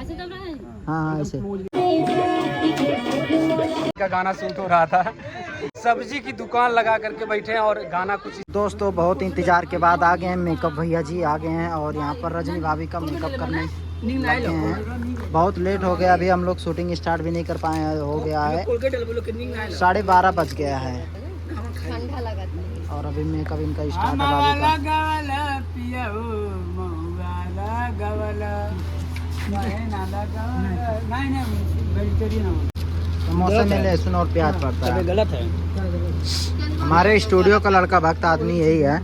हाँ ऐसे का गाना शूट हो रहा था। सब्जी की दुकान लगा करके बैठे हैं और गाना कुछ। दोस्तों बहुत इंतजार के बाद आ गए हैं, मेकअप भैया जी आ गए हैं और यहाँ पर रजनी भाभी का मेकअप करने लगे हैं। बहुत लेट हो गया, अभी हम लोग शूटिंग स्टार्ट भी नहीं कर पाए हैं, हो गया है 12:30 बज गया है और अभी मेकअप इनका स्टार्ट है। मौसम में लहसुन और प्याज पड़ता है। गलत है। हमारे स्टूडियो का लड़का भक्त आदमी यही है।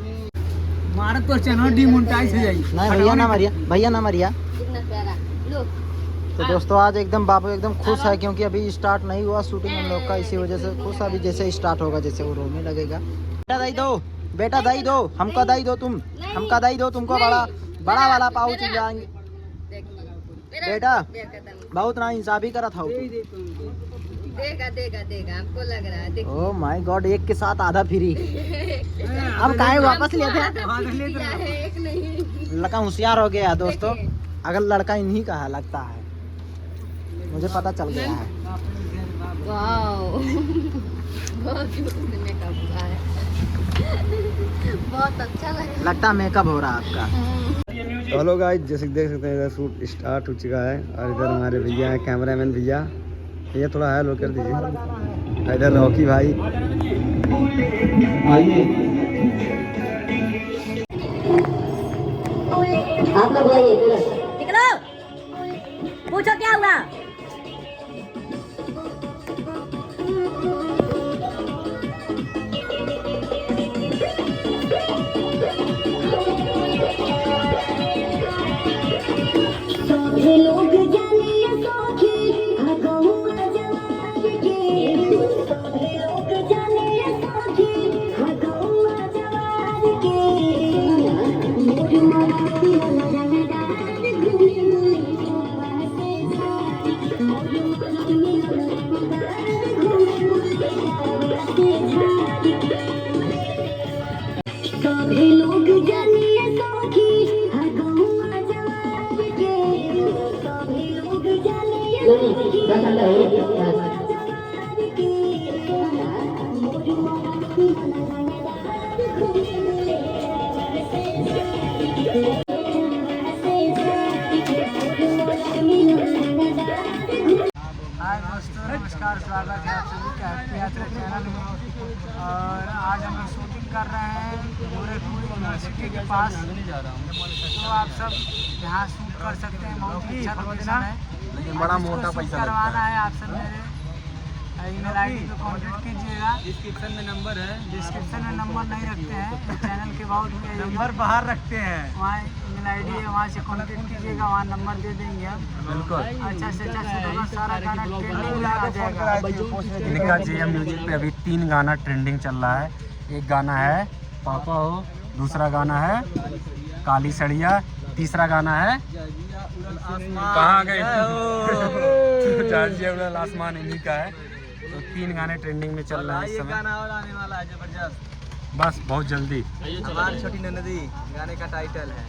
तो चैनल डिमोनेटाइज हो जाएगी। नहीं भैया ना मरिया, भैया ना मरिया। तो दोस्तों आज एकदम बाबू एकदम खुश है क्योंकि अभी स्टार्ट नहीं हुआ शूटिंग हम लोग का, इसी वजह से खुश। अभी जैसे स्टार्ट होगा जैसे वो रोने लगेगा। बेटा दही दो, बेटा दही दो, हमको दही दो, तुम हमका दही दो, तुमको बड़ा बड़ा वाला पाउच जाएंगे। बेटा बहुत ना इंसाफी करा था। देगा देगा देगा, हमको लग रहा है। ओह माय गॉड, एक के साथ आधा फ्री। अब काहे वापस लेते हैं? एक नहीं। लड़का होशियार हो गया दोस्तों। अगर लड़का इन्हीं का है लगता है, मुझे पता चल गया है। वाओ बहुत मेकअप हुआ है, बहुत अच्छा लगा। लगता है मेकअप हो रहा है आपका। हेलो गाइस, जैसे देख सकते हैं इधर शूट स्टार्ट हो चुका है और इधर हमारे भैया हैं, कैमरामैन भैया। ये थोड़ा हेलो कर दीजिए। इधर रॉकी भाई आइए। आप लोग निकलो, पूछो क्या हुआ। नमस्कार, स्वागत है आप सभी का हैप्पी यात्रा चैनल में। और आज हम लोग शूटिंग कर रहे हैं गोरखपुर यूनिवर्सिटी के पास। तो आप सब यहाँ शूट कर सकते हैं, बहुत ही अच्छा लोकेशन है। बड़ा मोटा पैसा करवाना है आप सब मेरे ईमेल आई डी पे कॉन्टेक्ट कीजिएगा। डिस्क्रिप्शन में नंबर है। डिस्क्रिप्शन में नंबर नहीं रखते हैं, चैनल के बहुत नंबर बाहर रखते हैं। वहाँ ईमेल आई डी है, वहाँ से कॉन्टेक्ट कीजिएगा, वहाँ नंबर दे देंगे हम। बिल्कुल अच्छा से अच्छा शूट होगा, सारा गाना ट्रेंडिंग में आ जाएगा। इनका जेएम म्यूजिक पे अभी 3 गाना ट्रेंडिंग चल रहा है। एक गाना है पापा हो, दूसरा गाना है काली सड़िया, तीसरा गाना है कहाँ गए आसमान, इन्हीं का है। तो 3 गाने ट्रेंडिंग में चल रहे हैं इस समय। गाना और आने वाला है जबरदस्त, बस बहुत जल्दी। हमारी छोटी ननदी गाने का टाइटल है।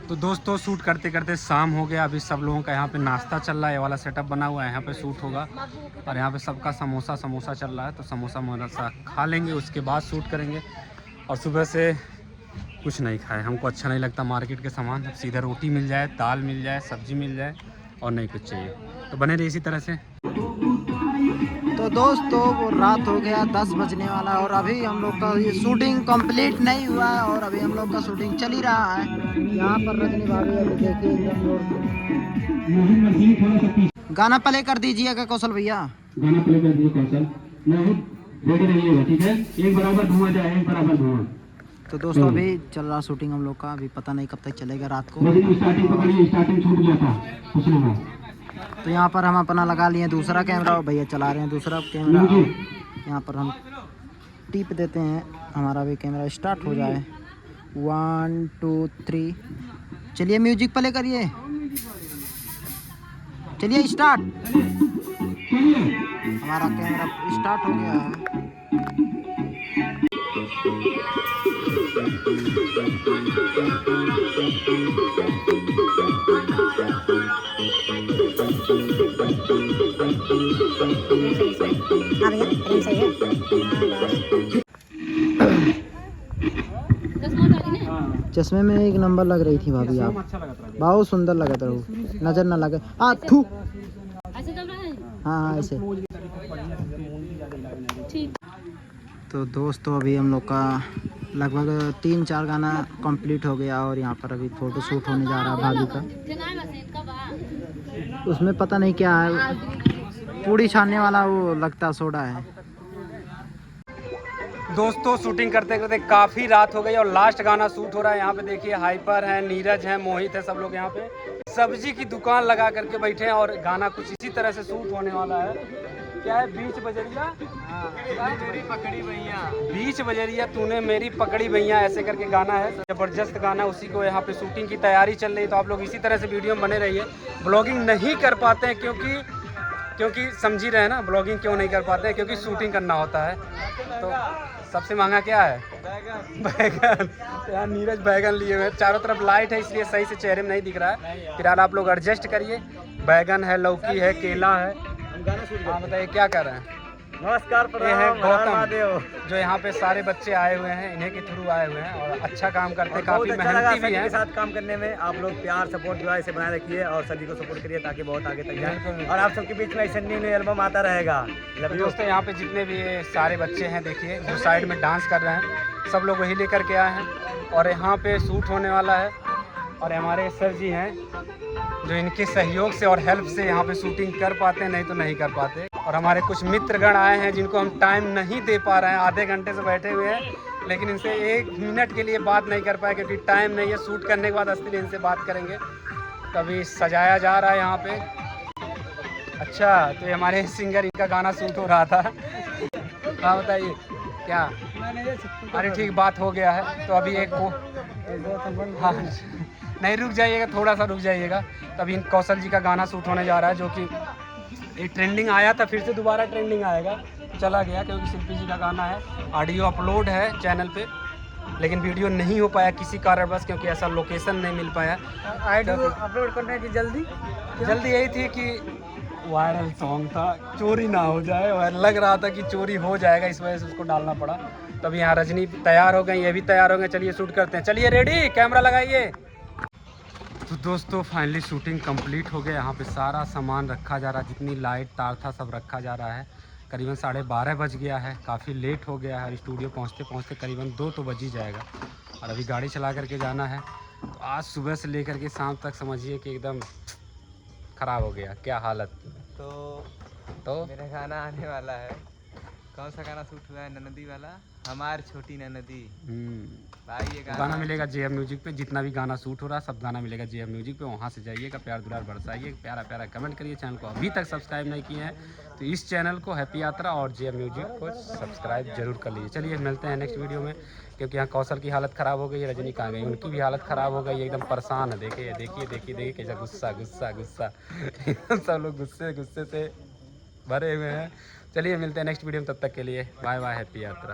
तो दोस्तों शूट करते करते शाम हो गया। अभी सब लोगों का यहाँ पे नाश्ता चल रहा है, ये वाला सेटअप बना हुआ है, यहाँ पे शूट होगा। और यहाँ पे सबका समोसा चल रहा है, तो समोसा खा लेंगे, उसके बाद शूट करेंगे। और सुबह से कुछ नहीं खाए, हमको अच्छा नहीं लगता मार्केट के सामान। अब सीधा रोटी मिल जाए, दाल मिल जाए, सब्जी मिल जाए और नहीं कुछ चाहिए। तो बने रहिए इसी तरह से। तो दोस्तों वो रात हो गया, 10 बजने वाला और अभी हम लोग का ये शूटिंग कंप्लीट नहीं हुआ है और अभी हम लोग का शूटिंग चल ही रहा है। यहाँ पर रजनी भाभी अभी देखिए एकदम रोड। गाना प्ले कर दीजिएगा कौशल भैया। गाना प्ले कर दीजिए कौशल। रेडी रहिएगा, ठीक है। एक बराबर धुआं जाए, एक बराबर धुआं। तो दोस्तों अभी चल रहा शूटिंग हम लोग का, अभी पता नहीं कब तक चलेगा रात को। स्टार्टिंग पकड़िए, स्टार्टिंग छूट गया था पिछले में। तो यहाँ पर हम अपना लगा लिए दूसरा कैमरा और भैया चला रहे हैं दूसरा कैमरा। यहाँ पर हम टिप देते हैं, हमारा भी कैमरा स्टार्ट हो जाए। 1 2 3 चलिए म्यूजिक प्ले करिए, चलिए स्टार्ट। हमारा कैमरा स्टार्ट हो गया है। हाँ भैया फ्रेम सही है। चश्मे में एक नंबर लग रही थी भाभी आप, अच्छा लगा था। बहुत सुंदर लगा था वो, नजर ना लगे। थू। हाँ ऐसे। तो दोस्तों अभी हम लोग का लगभग 3-4 गाना कंप्लीट हो गया और यहाँ पर अभी फ़ोटो शूट होने जा रहा है भाभी का। उसमें पता नहीं क्या है, पूड़ी छानने वाला वो लगता सोडा है। दोस्तों शूटिंग करते करते काफ़ी रात हो गई और लास्ट गाना शूट हो रहा है। यहाँ पे देखिए हाइपर है, नीरज है, मोहित है, सब लोग यहाँ पे सब्जी की दुकान लगा करके बैठे हैं और गाना कुछ इसी तरह से शूट होने वाला है। क्या है, बीच बजरिया, मेरी पकड़ी भैया, बीच बजरिया तूने मेरी पकड़ी भैया, ऐसे करके गाना है। ज़बरदस्त गाना, उसी को यहाँ पे शूटिंग की तैयारी चल रही है। तो आप लोग इसी तरह से वीडियो में बने रहिए। ब्लॉगिंग नहीं कर पाते हैं क्योंकि समझ ही रहे हैं ना, ब्लॉगिंग क्यों नहीं कर पाते हैं, क्योंकि शूटिंग करना होता है। तो सबसे महंगा क्या है? बैगन। यार नीरज बैगन लिए हुए, चारों तरफ लाइट है इसलिए सही से चेहरे में नहीं दिख रहा है। फिलहाल आप लोग एडजस्ट करिए। बैगन है, लौकी है, केला है। हाँ बताइए क्या कर रहे हैं? नमस्कार, ये है गौतम, जो यहाँ पे सारे बच्चे आए हुए हैं, इन्हीं के थ्रू आए हुए हैं और अच्छा काम करते हैं, काफ़ी मेहनती भी हैं। के साथ काम करने में आप लोग प्यार सपोर्ट जो है इसे बनाए रखिए और सभी को सपोर्ट करिए ताकि बहुत आगे तक जाए और आप सबके बीच में ऐसा न्यू एल्बम आता रहेगा। तो दोस्तों यहाँ पे जितने भी ये सारे बच्चे हैं देखिए जो साइड में डांस कर रहे हैं, सब लोग वही लेकर के आए हैं और यहाँ पे शूट होने वाला है। और हमारे सर जी हैं जो इनके सहयोग से और हेल्प से यहाँ पे शूटिंग कर पाते हैं, नहीं तो नहीं कर पाते। और हमारे कुछ मित्रगण आए हैं जिनको हम टाइम नहीं दे पा रहे हैं, आधे घंटे से बैठे हुए हैं, लेकिन इनसे 1 मिनट के लिए बात नहीं कर पाए क्योंकि टाइम नहीं है। शूट करने के बाद असली इनसे बात करेंगे। तभी सजाया जा रहा है यहाँ पे। अच्छा, तो ये हमारे सिंगर, इनका गाना शूट हो रहा था। हाँ बताइए क्या? अरे ठीक, बात हो गया है। तो अभी एक हाँ नहीं, रुक जाइएगा, थोड़ा सा रुक जाइएगा। तभी इन कौशल जी का गाना शूट होने जा रहा है जो कि ये ट्रेंडिंग आया था, फिर से दोबारा ट्रेंडिंग आएगा, चला गया क्योंकि शिल्पी जी का गाना है। ऑडियो अपलोड है चैनल पे, लेकिन वीडियो नहीं हो पाया किसी कारणवश क्योंकि ऐसा लोकेशन नहीं मिल पाया। ऑडियो अपलोड करने की जल्दी यही थी कि वायरल सॉन्ग था, चोरी ना हो जाए, और लग रहा था कि चोरी हो जाएगा, इस वजह से उसको डालना पड़ा। तब यहाँ रजनी तैयार हो गई, ये भी तैयार हो गए। चलिए शूट करते हैं, चलिए रेडी, कैमरा लगाइए। तो दोस्तों फाइनली शूटिंग कंप्लीट हो गया। यहाँ पे सारा सामान रखा जा रहा है, जितनी लाइट तार था सब रखा जा रहा है। करीबन 12:30 बज गया है, काफ़ी लेट हो गया है। स्टूडियो पहुँचते पहुँचते करीबन 2 तो बज ही जाएगा और अभी गाड़ी चला करके जाना है। तो आज सुबह से लेकर के शाम तक समझिए कि एकदम ख़राब हो गया, क्या हालत। तो मेरा गाना आने वाला है। कौन सा गाना शूट हुआ है? ननदी वाला, हमारी छोटी ननदी। भाई ये गाना मिलेगा JM म्यूजिक पे। जितना भी गाना शूट हो रहा है सब गाना मिलेगा JM म्यूजिक पे। वहाँ से जाइएगा, प्यार दुलार बरसाइए, प्यारा प्यारा कमेंट करिए। चैनल को अभी तक सब्सक्राइब नहीं किए हैं तो इस चैनल को हैप्पी यात्रा और JM म्यूजिक को सब्सक्राइब जरूर कर लीजिए। चलिए मिलते हैं नेक्स्ट वीडियो में, क्योंकि यहाँ कौशल की हालत ख़राब हो गई, रजनी कहाँ गई, उनकी भी हालत ख़राब हो गई, एकदम परेशान है। देखिए देखिए देखिए देखिए कैसा गुस्सा गुस्सा गुस्सा सब लोग गुस्से गुस्से से भरे हुए हैं। चलिए मिलते हैं नेक्स्ट वीडियो में, तब तक के लिए बाय बाय, हैप्पी यात्रा।